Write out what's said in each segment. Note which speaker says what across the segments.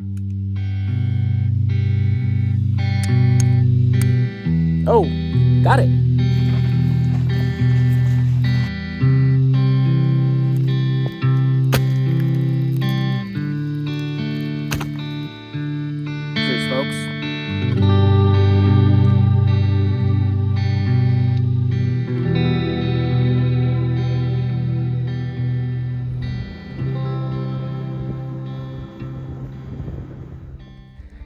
Speaker 1: Oh, got it. Cheers, folks.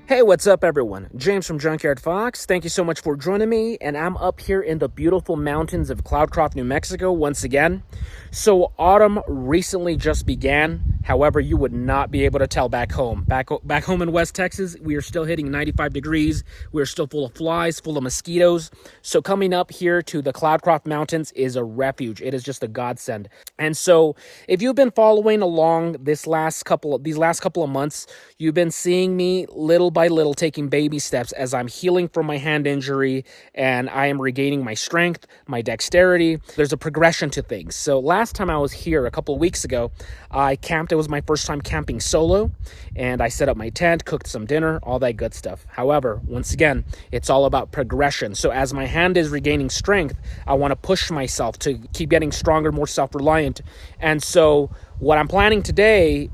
Speaker 1: Hey, what's up, everyone? James from Junkyard Fox. Thank you so much for joining me, and I'm up here in the beautiful mountains of Cloudcroft, New Mexico once again. So autumn recently just began. However, you would not be able to tell back home. Back home in West Texas, we are still hitting 95 degrees. We're still full of flies, full of mosquitoes. So coming up here to the Cloudcroft Mountains is a refuge. It is just a godsend. And so if you've been following along these last couple of months, you've been seeing me little by little taking baby steps as I'm healing from my hand injury and I am regaining my strength, my dexterity. There's a progression to things. So last time I was here a couple of weeks ago, I camped. It was my first time camping solo, and I set up my tent, cooked some dinner, all that good stuff. However, once again, it's all about progression. So as my hand is regaining strength, I want to push myself to keep getting stronger, more self-reliant. And so what I'm planning today,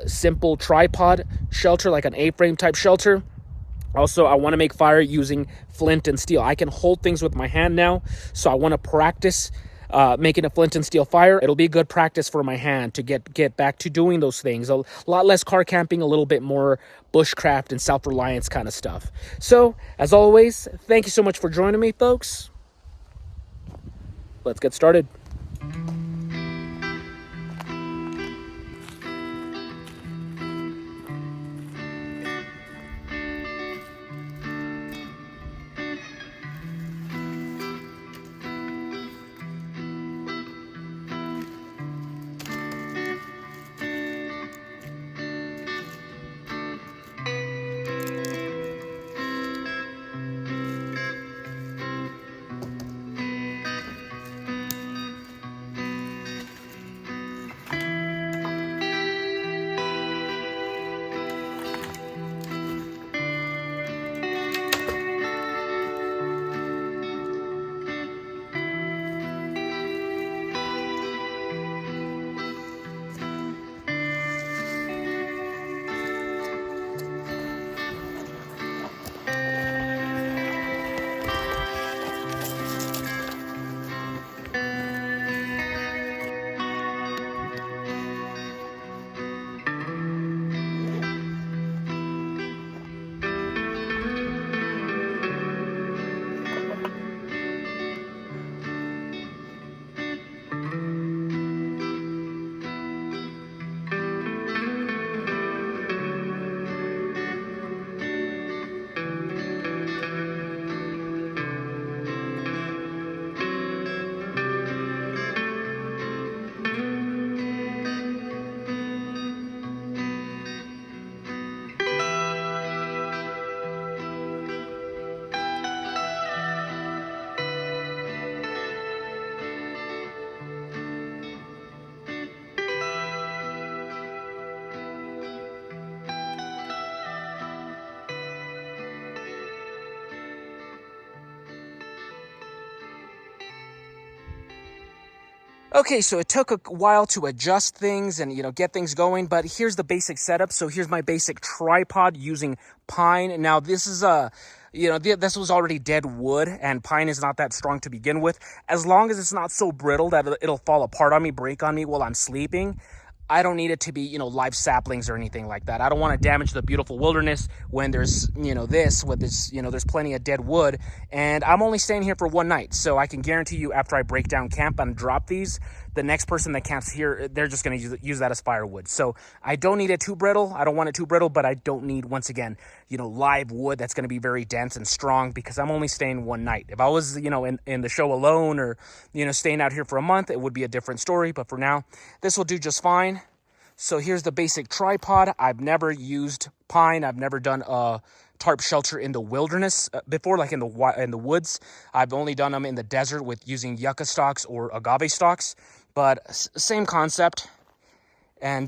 Speaker 1: simple tripod shelter, like an A-frame type shelter. Also, I want to make fire using flint and steel. I can hold things with my hand now, so I want to practice making a flint and steel fire. It'll be good practice for my hand to get back to doing those things. A lot less car camping, a little bit more bushcraft and self-reliance kind of stuff. So, as always, thank you so much for joining me, folks. Let's get started. Okay, so it took a while to adjust things and, get things going, but here's the basic setup. So here's my basic tripod using pine. Now, this is this was already dead wood, and pine is not that strong to begin with. As long as it's not so brittle that it'll fall apart on me, break on me while I'm sleeping, I don't need it to be, live saplings or anything like that. I don't want to damage the beautiful wilderness when there's, there's plenty of dead wood. And I'm only staying here for one night. So I can guarantee you after I break down camp and drop these, the next person that camps here, they're just going to use that as firewood. So I don't need it too brittle. I don't want it too brittle, but I don't need, once again, live wood that's going to be very dense and strong because I'm only staying one night. If I was, in the show alone or, staying out here for a month, it would be a different story. But for now, this will do just fine. So here's the basic tripod. I've never used pine. I've never done a tarp shelter in the wilderness before, like in the woods. I've only done them in the desert with using yucca stalks or agave stalks. But same concept. And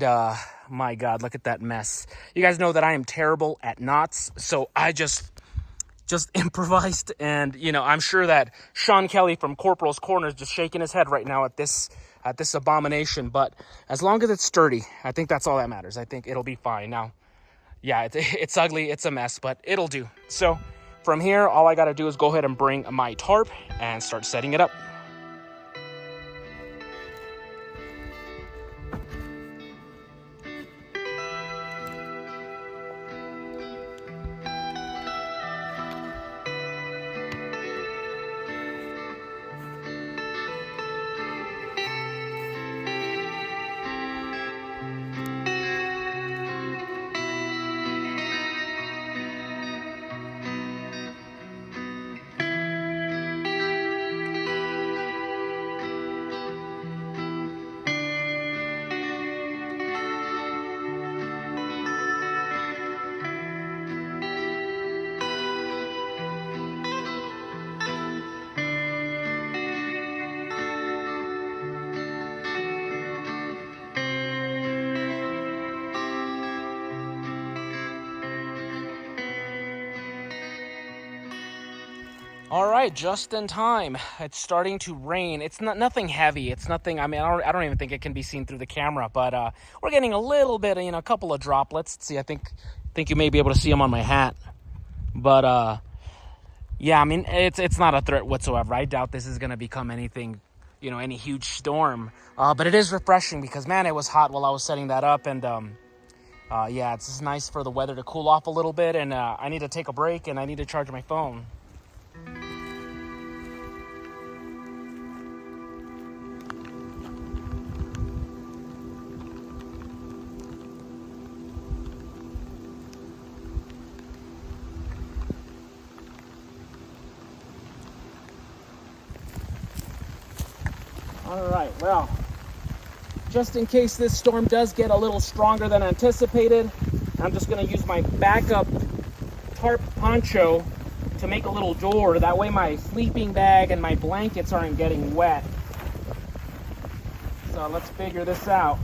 Speaker 1: my God, look at that mess. You guys know that I am terrible at knots, so I just improvised. And you know, I'm sure that Sean Kelly from Corporal's Corner is just shaking his head right now at this abomination. But as long as it's sturdy, I think that's all that matters. I think it'll be fine. Now, yeah, it's ugly, it's a mess, but it'll do. So from here, all I got to do is go ahead and bring my tarp and start setting it up. All right, just in time. It's starting to rain. It's nothing heavy. It's nothing. I mean, I don't even think it can be seen through the camera. But we're getting a little bit, a couple of droplets. Let's see, I think you may be able to see them on my hat. But yeah, I mean, it's not a threat whatsoever. I doubt this is gonna become anything, any huge storm. But it is refreshing because man, it was hot while I was setting that up, and yeah, it's just nice for the weather to cool off a little bit. And I need to take a break, and I need to charge my phone. All right, well, just in case this storm does get a little stronger than anticipated, I'm just going to use my backup tarp poncho to make a little door. That way my sleeping bag and my blankets aren't getting wet. So let's figure this out.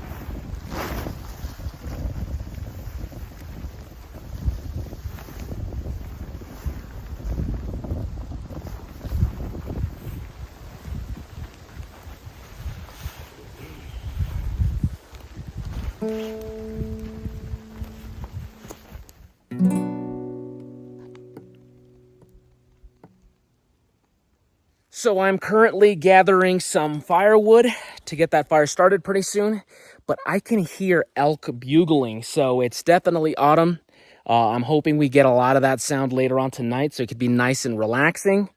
Speaker 1: So I'm currently gathering some firewood to get that fire started pretty soon, but I can hear elk bugling, so it's definitely autumn. I'm hoping we get a lot of that sound later on tonight, so it could be nice and relaxing.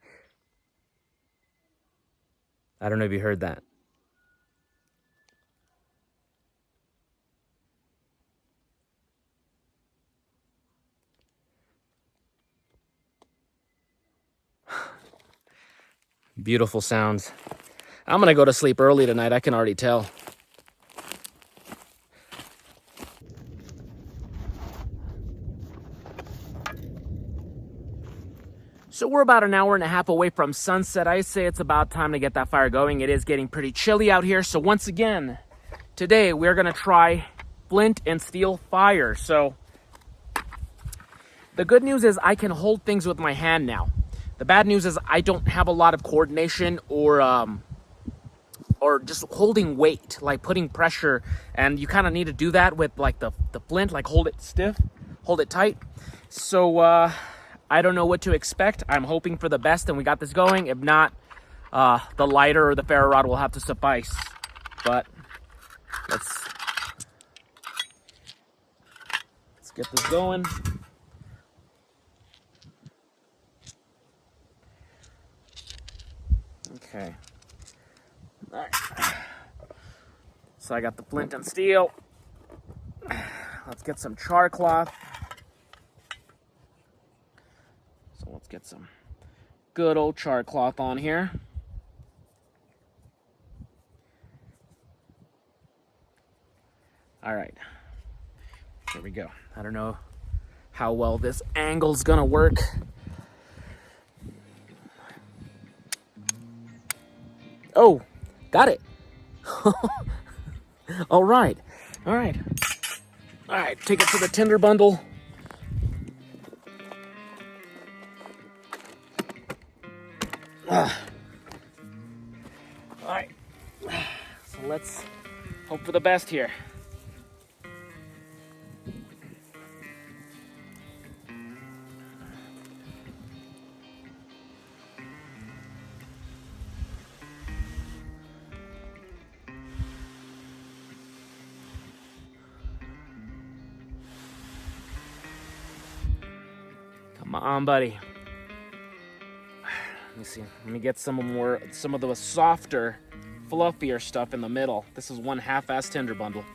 Speaker 1: I don't know if you heard that. Beautiful sounds. I'm gonna go to sleep early tonight, I can already tell. So we're about an hour and a half away from sunset. I say it's about time to get that fire going. It is getting pretty chilly out here. So once again, today we're gonna try flint and steel fire. So the good news is I can hold things with my hand now. The bad news is I don't have a lot of coordination or just holding weight, like putting pressure, and you kind of need to do that with like the flint, like hold it stiff, hold it tight. So I don't know what to expect. I'm hoping for the best and we got this going. If not, the lighter or the ferro rod will have to suffice. But let's get this going. Okay. All right. So I got the flint and steel. Let's get some char cloth. So let's get some good old char cloth on here. All right. Here we go. I don't know how well this angle's gonna work. Oh, got it. All right. All right. All right, take it to the tinder bundle. All right. So let's hope for the best here. Come on, buddy. Let me see. Let me get some of the softer, fluffier stuff in the middle. This is one half-ass tinder bundle.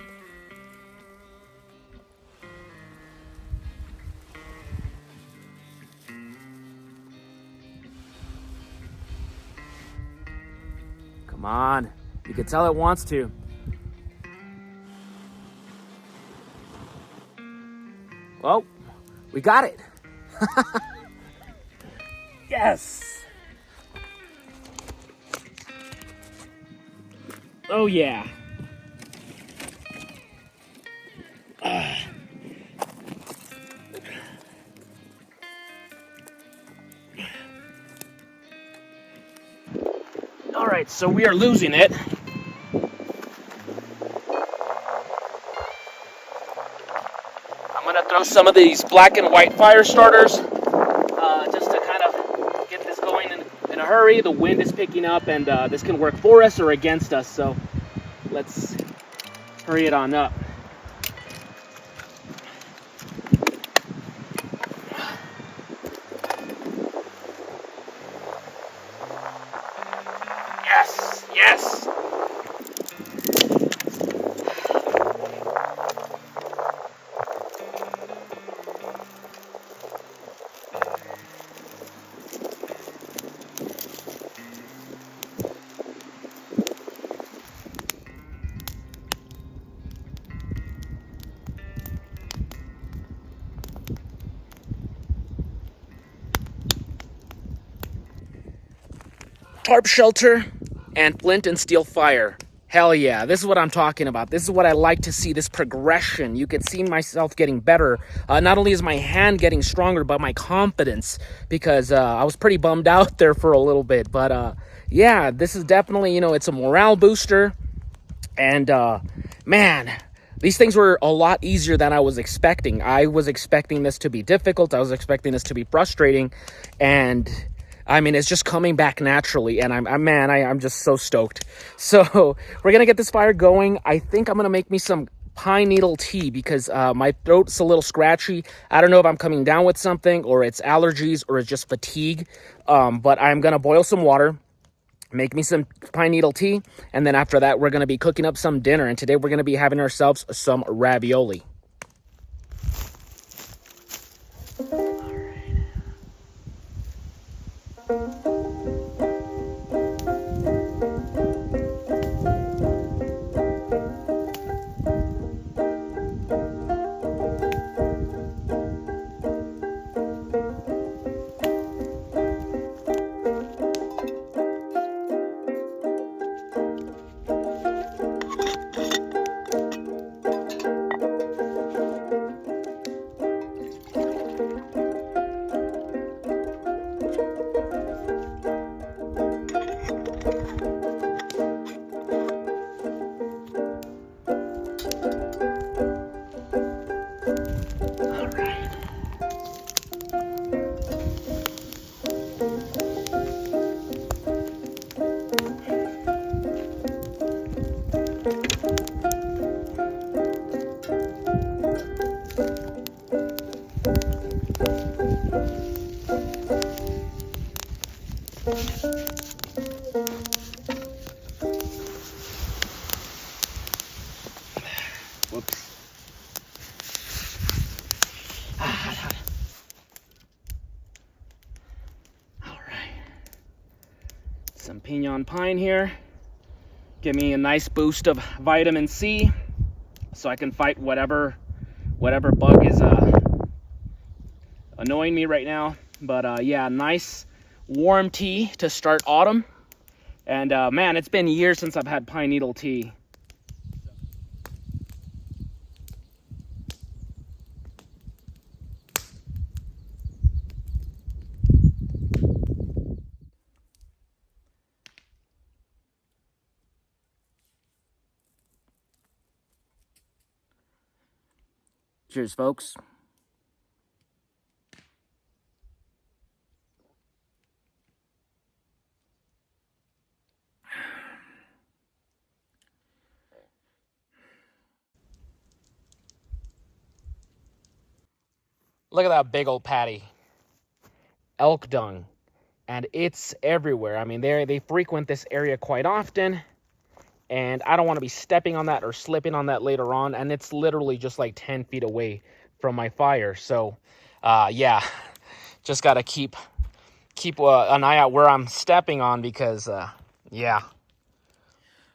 Speaker 1: Come on. You can tell it wants to. Well, we got it. Yes. Oh, yeah. All right, so we are losing it. I'm gonna throw some of these black and white fire starters just to kind of get this going in a hurry. The wind is picking up, and this can work for us or against us, so let's hurry it on up. Yes, yes. Tarp shelter and flint and steel fire. Hell yeah, this is what I'm talking about. This is what I like to see, this progression. You could see myself getting better. Not only is my hand getting stronger, but my confidence, because I was pretty bummed out there for a little bit. But yeah, this is definitely, it's a morale booster. And man, these things were a lot easier than I was expecting. I was expecting this to be difficult. I was expecting this to be frustrating. And I mean, it's just coming back naturally, and I'm just so stoked. So we're gonna get this fire going. I think I'm gonna make me some pine needle tea because my throat's a little scratchy. I don't know if I'm coming down with something, or it's allergies, or it's just fatigue. But I'm gonna boil some water, make me some pine needle tea, and then after that, we're gonna be cooking up some dinner. And today we're gonna be having ourselves some ravioli. Whoops. Hot. All right. Some piñon pine here. Give me a nice boost of vitamin C so I can fight whatever bug is annoying me right now. But yeah, nice warm tea to start autumn. And man, it's been years since I've had pine needle tea. Cheers, folks. Look at that big old patty. Elk dung. And it's everywhere. I mean, they frequent this area quite often. And I don't want to be stepping on that or slipping on that later on. And it's literally just like 10 feet away from my fire. So, yeah, just got to keep an eye out where I'm stepping on because, yeah.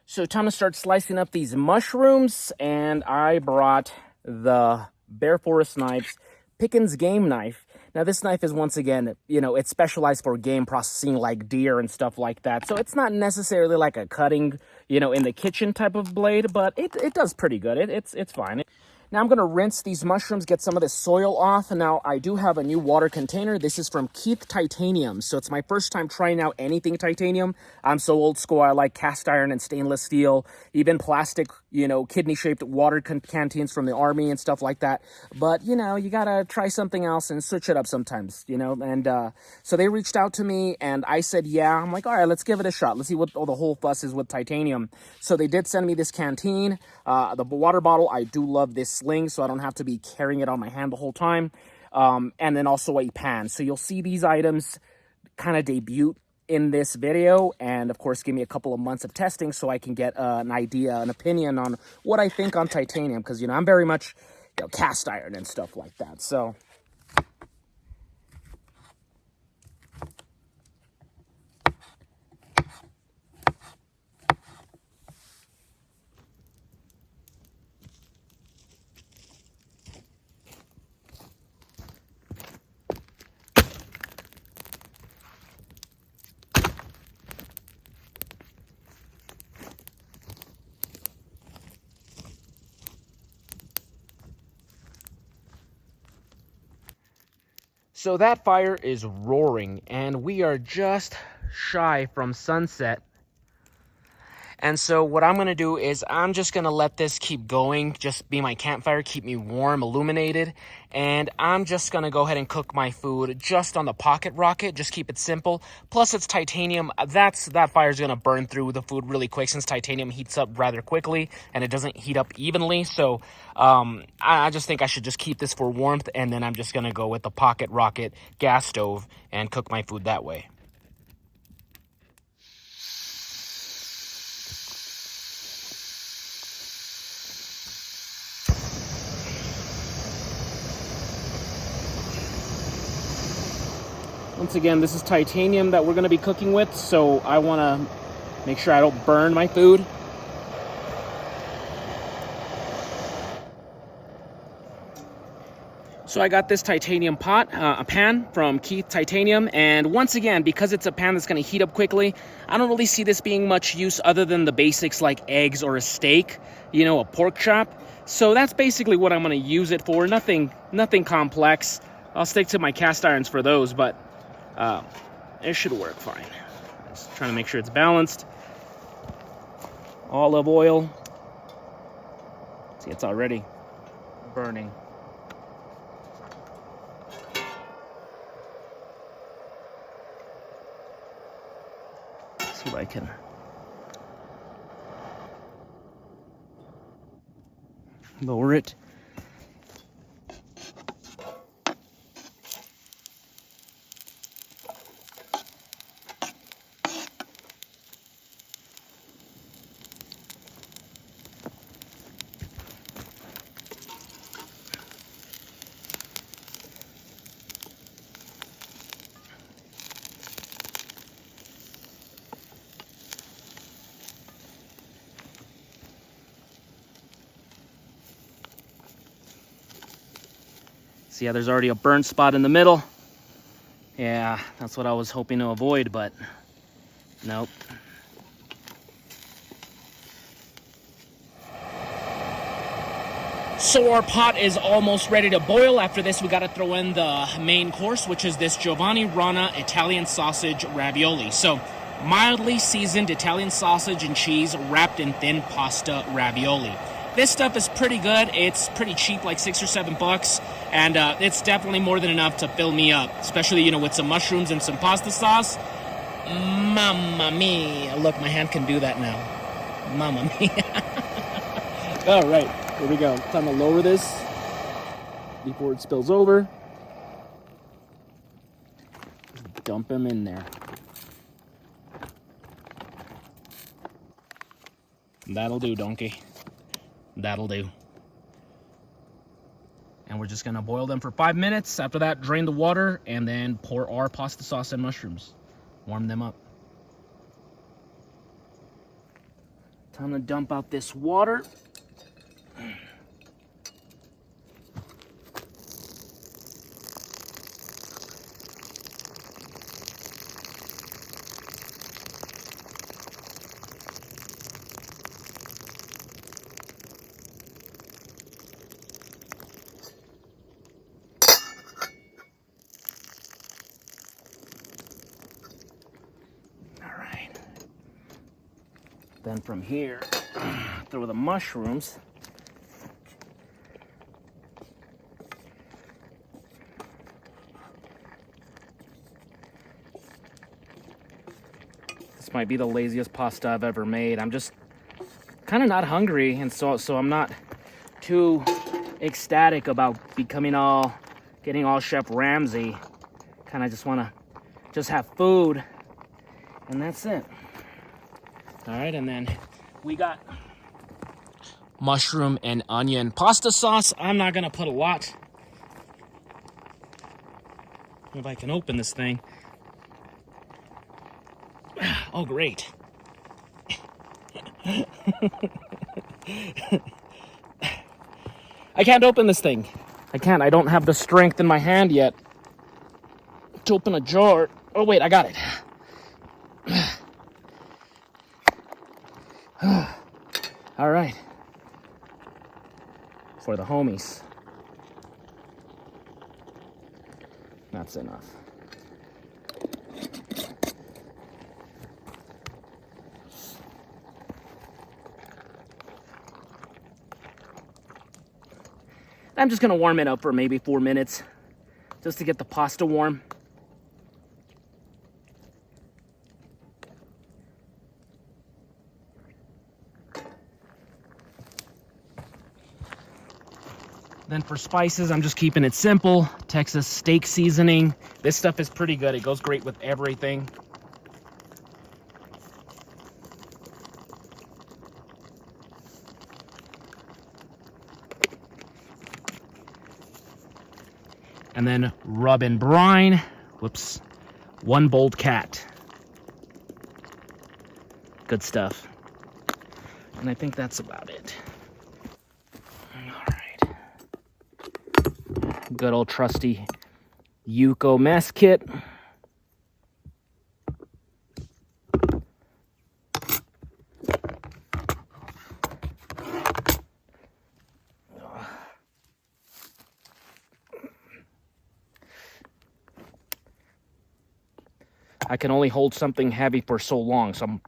Speaker 1: So time to start slicing up these mushrooms. And I brought the Bear Forest Knives Pickens game knife. Now this knife is, once again, you know, it's specialized for game processing like deer and stuff like that. So it's not necessarily like a cutting, you know, in the kitchen type of blade, but it does pretty good. It's fine. Now I'm going to rinse these mushrooms, get some of this soil off. Now I do have a new water container. This is from Keith Titanium. So it's my first time trying out anything titanium. I'm so old school. I like cast iron and stainless steel, even plastic, you know, kidney-shaped water canteens from the army and stuff like that. But, you know, you got to try something else and switch it up sometimes, you know. And so they reached out to me and I said, yeah. I'm like, all right, let's give it a shot. Let's see what all the whole fuss is with titanium. So they did send me this canteen, the water bottle. I do love this sling, so I don't have to be carrying it on my hand the whole time. And then also a pan. So you'll see these items kind of debut in this video, and of course give me a couple of months of testing so I can get an idea, an opinion on what I think on titanium, because, you know, I'm very much, you know, cast iron and stuff like that. So So that fire is roaring, and we are just shy from sunset. And so what I'm going to do is I'm just going to let this keep going, just be my campfire, keep me warm, illuminated. And I'm just going to go ahead and cook my food just on the pocket rocket, just keep it simple. Plus it's titanium. That fire is going to burn through the food really quick since titanium heats up rather quickly and it doesn't heat up evenly. So I just think I should just keep this for warmth, and then I'm just going to go with the pocket rocket gas stove and cook my food that way. Once again, this is titanium that we're going to be cooking with, so I want to make sure I don't burn my food. So I got this titanium pot, a pan from Keith Titanium, and once again, because it's a pan that's going to heat up quickly, I don't really see this being much use other than the basics like eggs or a steak, you know, a pork chop. So that's basically what I'm going to use it for. Nothing complex. I'll stick to my cast irons for those, but it should work fine. Just trying to make sure it's balanced. Olive oil. See, it's already burning. Let's see if I can lower it. See how there's already a burnt spot in the middle? Yeah, that's what I was hoping to avoid, but nope. So our pot is almost ready to boil. After this, we got to throw in the main course, which is this Giovanni Rana Italian sausage ravioli. So mildly seasoned Italian sausage and cheese wrapped in thin pasta ravioli. This stuff is pretty good. It's pretty cheap, like $6 or $7, and it's definitely more than enough to fill me up, especially, you know, with some mushrooms and some pasta sauce. Mamma mia. Look, my hand can do that now. Mamma mia. All right, here we go. Time to lower this before it spills over. Just dump them in there. That'll do, donkey. That'll do. And we're just gonna boil them for 5 minutes. After that, drain the water and then pour our pasta sauce and mushrooms. Warm them up. Time to dump out this water. Then from here, throw the mushrooms. This might be the laziest pasta I've ever made. I'm just kind of not hungry, and so I'm not too ecstatic about getting all Chef Ramsay. Kind of just want to have food, and that's it. All right, and then we got mushroom and onion pasta sauce. I'm not gonna put a lot. If I can open this thing. Oh, great. I can't open this thing. I can't. I don't have the strength in my hand yet to open a jar. Oh, wait, I got it. All right. For the homies. That's enough. I'm just gonna warm it up for maybe 4 minutes just to get the pasta warm. Then for spices, I'm just keeping it simple. Texas steak seasoning. This stuff is pretty good. It goes great with everything. And then rub and brine. Whoops. 1 bold cat. Good stuff. And I think that's about it. Good old trusty Yuko mess kit. I can only hold something heavy for so long, so I'm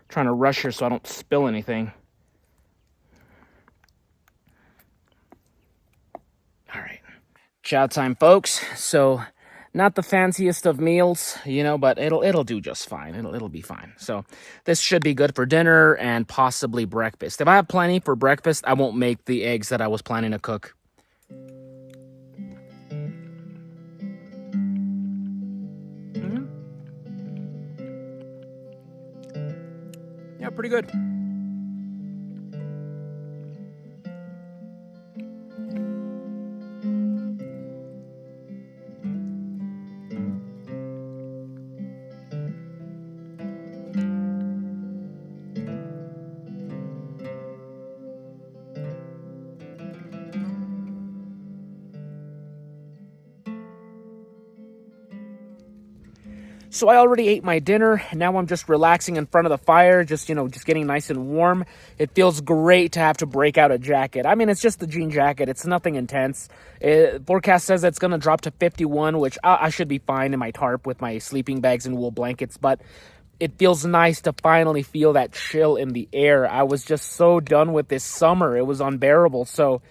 Speaker 1: trying to rush here so I don't spill anything. Chow time, folks. So not the fanciest of meals, you know, but it'll do just fine. It'll be fine. So this should be good for dinner and possibly breakfast. If I have plenty for breakfast, I won't make the eggs that I was planning to cook. Yeah, pretty good. So I already ate my dinner. Now I'm just relaxing in front of the fire, just getting nice and warm. It feels great to have to break out a jacket. I mean, it's just the jean jacket. It's nothing intense. Forecast says it's going to drop to 51, which I should be fine in my tarp with my sleeping bags and wool blankets. But it feels nice to finally feel that chill in the air. I was just so done with this summer. It was unbearable. So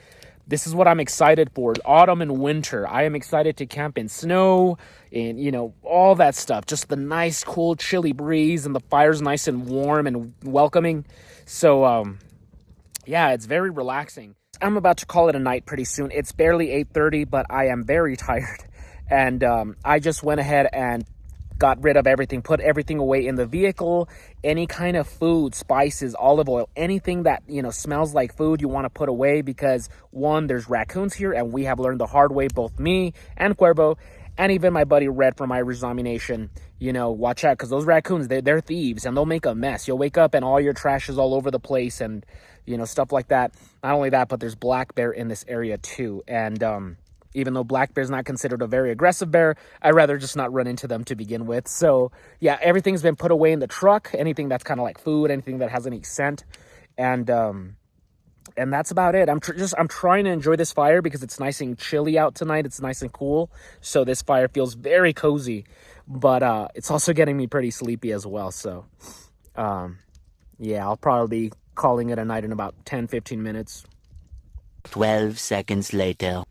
Speaker 1: this is what I'm excited for. Autumn and winter. I am excited to camp in snow and, you know, all that stuff. Just the nice, cool, chilly breeze, and the fire's nice and warm and welcoming. So, yeah, it's very relaxing. I'm about to call it a night pretty soon. It's barely 8:30, but I am very tired. And I just went ahead and got rid of everything, put everything away in the vehicle. Any kind of food, spices, olive oil, anything that, you know, smells like food, you want to put away, because one, there's raccoons here, and we have learned the hard way, both me and Cuervo, and even my buddy Red from Irish Zombie Nation. You know, watch out, because those raccoons, they're thieves, and they'll make a mess. You'll wake up and all your trash is all over the place, and, you know, stuff like that. Not only that, but there's black bear in this area too. And even though black bear's not considered a very aggressive bear, I'd rather just not run into them to begin with. So yeah, everything's been put away in the truck. Anything that's kind of like food, anything that has any scent, and that's about it. I'm trying to enjoy this fire because it's nice and chilly out tonight. It's nice and cool, so this fire feels very cozy. But it's also getting me pretty sleepy as well. So yeah, I'll probably be calling it a night in about 10-15 minutes.
Speaker 2: 12 seconds later.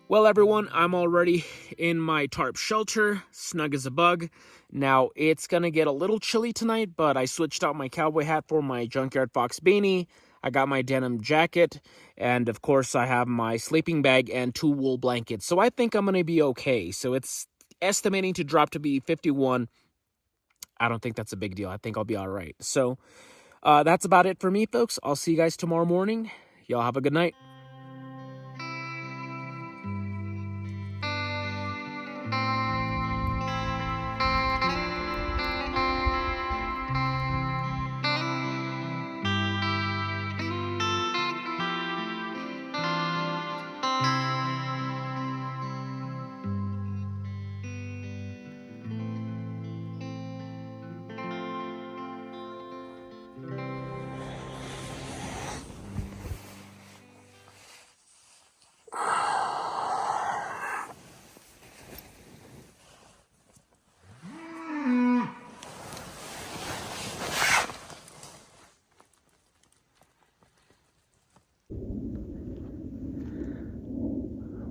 Speaker 1: Well, everyone, I'm already in my tarp shelter, snug as a bug. Now, it's going to get a little chilly tonight, but I switched out my cowboy hat for my Junkyard Fox beanie. I got my denim jacket, and of course, I have my sleeping bag and 2 wool blankets. So I think I'm going to be okay. So it's estimating to drop to be 51. I don't think that's a big deal. I think I'll be all right. So that's about it for me, folks. I'll see you guys tomorrow morning. Y'all have a good night.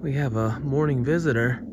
Speaker 1: We have a morning visitor.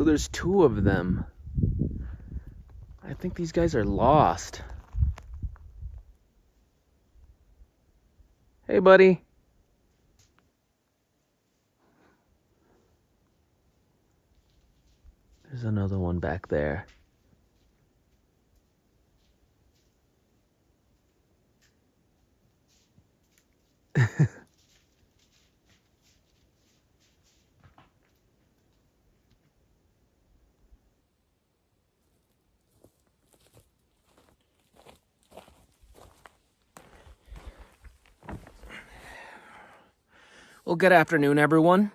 Speaker 1: So there's two of them. I think these guys are lost. Hey, buddy. There's another one back there. Well, good afternoon, everyone.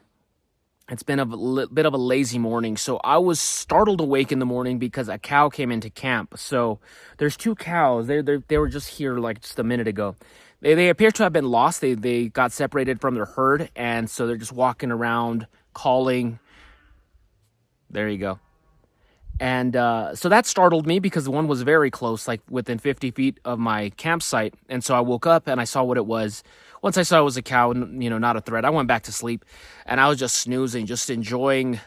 Speaker 1: It's been a bit of a lazy morning, so I was startled awake in the morning because a cow came into camp. So there's two cows. They were just here like just a minute ago. They appear to have been lost. They got separated from their herd, and so they're just walking around calling. There you go. And so that startled me because the one was very close, like within 50 feet of my campsite. And so I woke up and I saw what it was. Once I saw it was a cow, not a threat, I went back to sleep. And I was just snoozing, just enjoying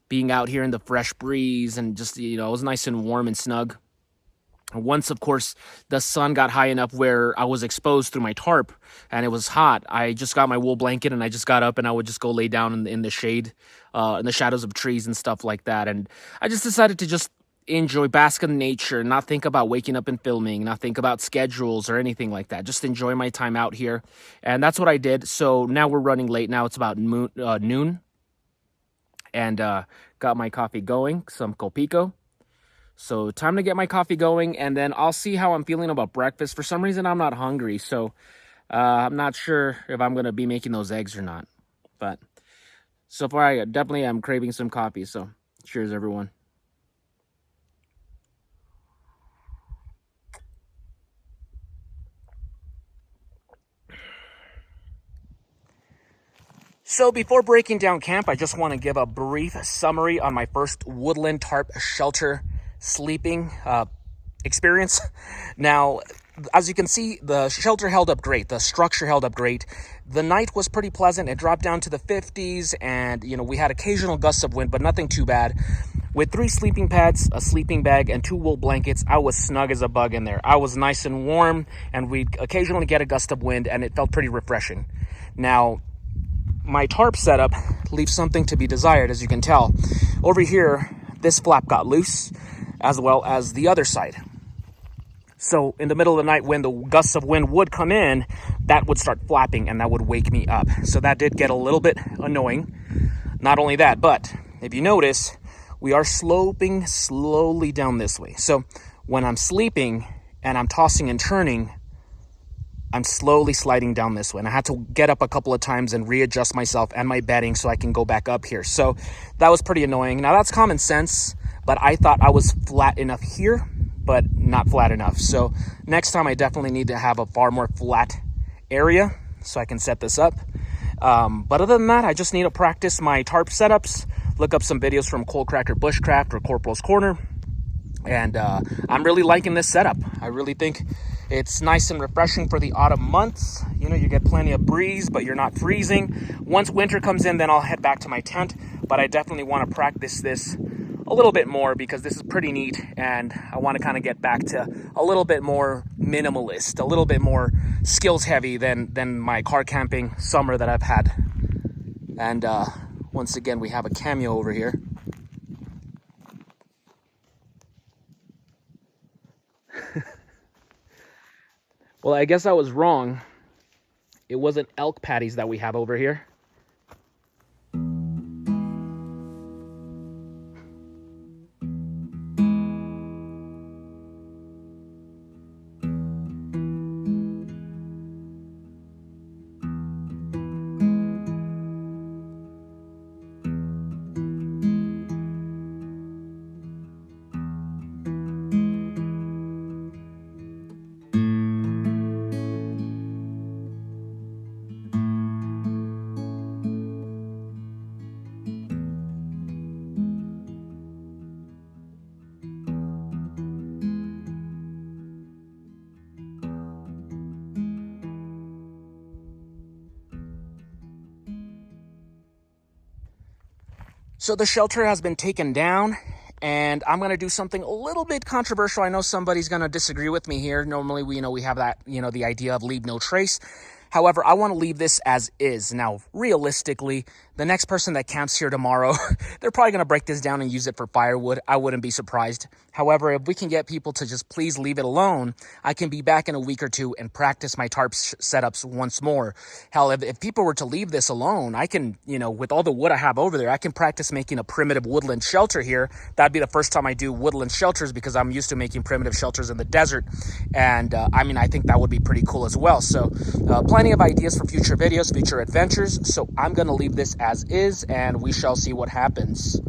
Speaker 1: being out here in the fresh breeze. And just, it was nice and warm and snug. Once, of course, the sun got high enough where I was exposed through my tarp and it was hot, I just got my wool blanket and I just got up and I would just go lay down in the shade, in the shadows of trees and stuff like that. And I just decided to just enjoy, bask in nature, not think about waking up and filming, not think about schedules or anything like that. Just enjoy my time out here. And that's what I did. So now we're running late. Now it's about noon. And got my coffee going, some Copico. So time to get my coffee going, and then I'll see how I'm feeling about breakfast. For some reason, I'm not hungry, so I'm not sure if I'm going to be making those eggs or not. But so far, I definitely am craving some coffee, so cheers, everyone. So before breaking down camp, I just want to give a brief summary on my first woodland tarp shelter sleeping experience. Now, as you can see, the shelter held up great. The structure held up great. The night was pretty pleasant. It dropped down to the 50s, and we had occasional gusts of wind, but nothing too bad. With 3 sleeping pads, a sleeping bag, and 2 wool blankets, I was snug as a bug in there. I was nice and warm, and we'd occasionally get a gust of wind, and it felt pretty refreshing. Now, my tarp setup leaves something to be desired, as you can tell. Over here, this flap got loose, as well as the other side. So in the middle of the night, when the gusts of wind would come in, that would start flapping and that would wake me up. So that did get a little bit annoying. Not only that, but if you notice, we are sloping slowly down this way. So when I'm sleeping and I'm tossing and turning, I'm slowly sliding down this way. And I had to get up a couple of times and readjust myself and my bedding so I can go back up here. So that was pretty annoying. Now that's common sense, but I thought I was flat enough here, but not flat enough. So next time I definitely need to have a far more flat area so I can set this up. But other than that, I just need to practice my tarp setups, look up some videos from Cold Cracker Bushcraft or Corporal's Corner. And I'm really liking this setup. I really think it's nice and refreshing for the autumn months. You get plenty of breeze, but you're not freezing. Once winter comes in, then I'll head back to my tent. But I definitely want to practice this a little bit more because this is pretty neat. And I want to kind of get back to a little bit more minimalist, a little bit more skills heavy than my car camping summer that I've had. And once again, we have a cameo over here. Well, I guess I was wrong. It wasn't elk patties that we have over here. So the shelter has been taken down, and I'm going to do something a little bit controversial. I know somebody's going to disagree with me here. Normally, we have that, the idea of leave no trace. However, I want to leave this as is. Now, realistically, the next person that camps here tomorrow, they're probably going to break this down and use it for firewood. I wouldn't be surprised. However, if we can get people to just please leave it alone, I can be back in a week or two and practice my tarp setups once more. Hell, if people were to leave this alone, I can, with all the wood I have over there, I can practice making a primitive woodland shelter here. That'd be the first time I do woodland shelters because I'm used to making primitive shelters in the desert. And I think that would be pretty cool as well. So plenty of ideas for future videos, future adventures. So I'm going to leave this as is, and we shall see what happens.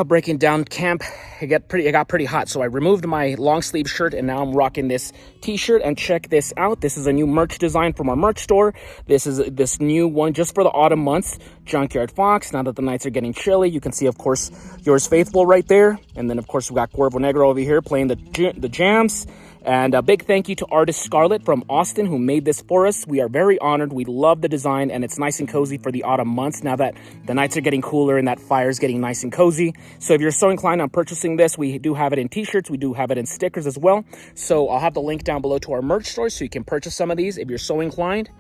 Speaker 1: Breaking down camp, it got pretty hot, so I removed my long sleeve shirt and now I'm rocking this t-shirt. And check this out, this is a new merch design from our merch store. This is this new one just for the autumn months, Junkyard Fox. Now that the nights are getting chilly, you can see, of course, yours faithful right there, and then of course we got Cuervo Negro over here playing the jams. And a big thank you to artist Scarlett from Austin who made this for us. We are very honored. We love the design, and it's nice and cozy for the autumn months now that the nights are getting cooler and that fire's getting nice and cozy. So if you're so inclined on purchasing this, we do have it in t-shirts. We do have it in stickers as well. So I'll have the link down below to our merch store so you can purchase some of these if you're so inclined.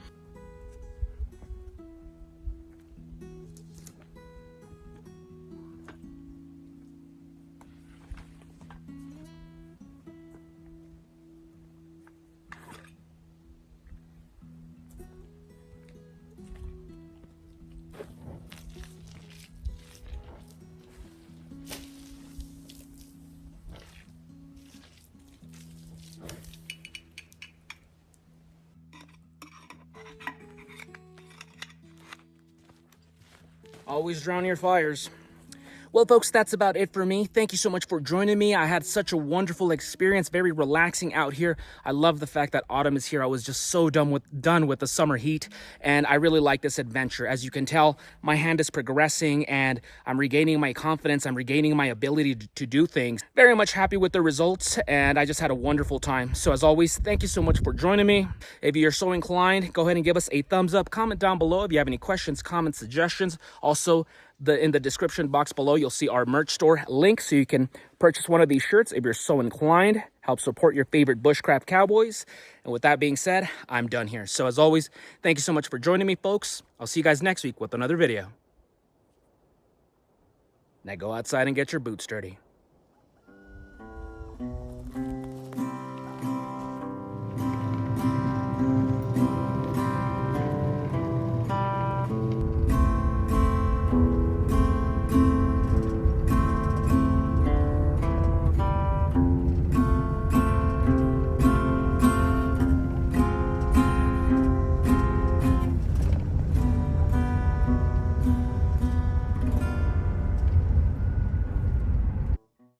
Speaker 1: Always drown your fires. Well, folks, that's about it for me. Thank you so much for joining me. I had such a wonderful experience, very relaxing out here. I love the fact that autumn is here. I was just so done with the summer heat, and I really like this adventure. As you can tell, my hand is progressing, and I'm regaining my confidence. I'm regaining my ability to do things. Very much happy with the results, and I just had a wonderful time. So as always, thank you so much for joining me. If you're so inclined, go ahead and give us a thumbs up. Comment down below if you have any questions, comments, suggestions. Also, in the description box below, you'll see our merch store link so you can purchase one of these shirts if you're so inclined. Help support your favorite bushcraft cowboys. And with that being said, I'm done here. So as always, thank you so much for joining me, folks. I'll see you guys next week with another video. Now go outside and get your boots dirty.